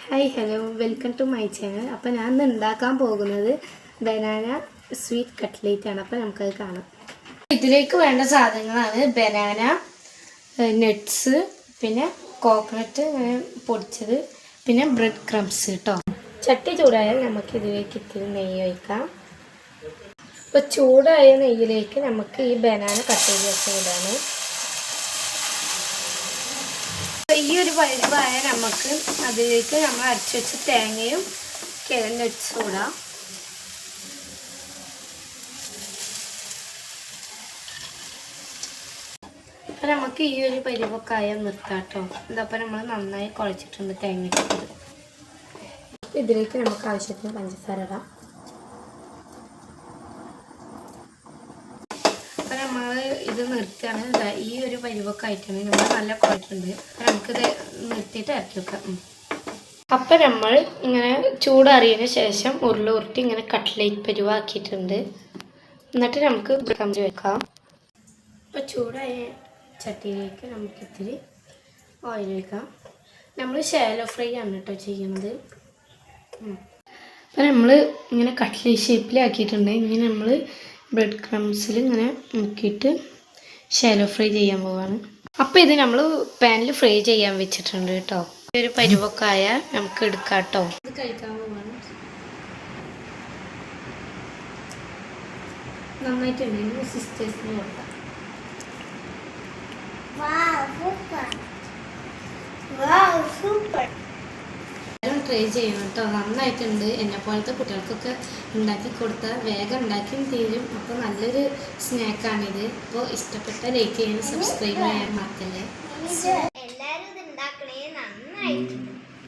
Hi hello welcome to my channel. അപ്പോൾ ഞാൻ ഇന്ന് ഉണ്ടാക്കാൻ പോകുന്നത് ബനാന സ്വീറ്റ് കട്ട്ലേറ്റ് ആണ്. അപ്പോൾ നമുക്കത് കാണാം. ഇതിലേക്ക് വേണ്ട സാധനങ്ങളാണ് ബനാന, നട്ട്സ്, പിന്നെ കോക്കനട്ട് പൊടിച്ചത്, പിന്നെ ബ്രെഡ് ക്രംസ് കേട്ടോ. ചട്ടി ചൂടായാൽ നമുക്ക് ഇതിലേക്ക് ഇത്തിരി നെയ്യ് ഒഴിക്കാം. അപ്പോൾ ചൂടായ നെയ്യിലേക്ക് നമുക്ക് ഈ ബനാന കട്ട് ചെയ്ത് വെച്ചതാണ്. ഈ ഒരു പരിവായ നമുക്ക് അതിലേക്ക് നമ്മൾ അരച്ച് വെച്ച തേങ്ങയും നട്ട്സും ഇടാം. അപ്പം നമുക്ക് ഈ ഒരു പരിവക്കായ നിർത്താം കേട്ടോ. ഇതപ്പം നമ്മൾ നന്നായി കുഴച്ചിട്ടുണ്ട് തേങ്ങ. ഇതിലേക്ക് നമുക്ക് ആവശ്യത്തിന് പഞ്ചസാര ഇടാം. അപ്പം നമ്മൾ ഇത് നിർത്തുകയാണ്. ഈ ഒരു പരിവൊക്കെ ആയിട്ടാണ് നമ്മൾ നല്ല കുഴച്ചിട്ടുണ്ട്. അപ്പം നമുക്കിത് നിർത്തിയിട്ട് ഇറക്കി വെക്കാം. അപ്പം നമ്മൾ ഇങ്ങനെ ചൂടറിയതിന് ശേഷം ഉരുട്ടി ഇങ്ങനെ കട്ട്ലേറ്റ് പരിവാക്കിയിട്ടുണ്ട്. എന്നിട്ട് നമുക്ക് ബ്രെഡ് വെക്കാം. അപ്പോൾ ചൂടായ ചട്ടിയിലേക്ക് നമുക്ക് ഇത്തിരി ഓയിൽ വെക്കാം. നമ്മൾ ഷാലോ ഫ്രൈ ആണ് കേട്ടോ ചെയ്യുന്നത്. അപ്പം നമ്മൾ ഇങ്ങനെ കട്ട്ലേറ്റ് ഷേപ്പിലാക്കിയിട്ടുണ്ട്. ഇങ്ങനെ നമ്മൾ ബ്രെഡ് ക്രംസിൽ ഇങ്ങനെ മുക്കിയിട്ട് ഷാലോ ഫ്രൈ ചെയ്യാൻ പോവാണ്. അപ്പോൾ ഇത് നമ്മൾ പാനിൽ ഫ്രൈ ചെയ്യാൻ വെച്ചിട്ടുണ്ട് കേട്ടോ. ഒരു പരിവക്കായ നമുക്ക് എടുക്കാം കേട്ടോ. ഇത് കഴിക്കാൻ പോവാണ്. നന്നായിട്ടുണ്ടെങ്കിൽ സിസ്റ്റേഴ്സിന് കൊടുക്കാം. ട്രൈ ചെയ്യണം കേട്ടോ. നന്നായിട്ടുണ്ട്. എന്നെ പോലത്തെ കുട്ടികൾക്കൊക്കെ ഉണ്ടാക്കി കൊടുത്താൽ വേഗം ഉണ്ടാക്കിയും തീരും. അപ്പോൾ നല്ലൊരു സ്നാക്കാണിത്. അപ്പോൾ ഇഷ്ടപ്പെട്ട ലൈക്ക് ചെയ്യാനും സബ്സ്ക്രൈബ് ചെയ്യാൻ മറക്കല്ലേ. എല്ലാവരും ഇത് ഉണ്ടാക്കണേ. നന്നായിട്ടുണ്ട്.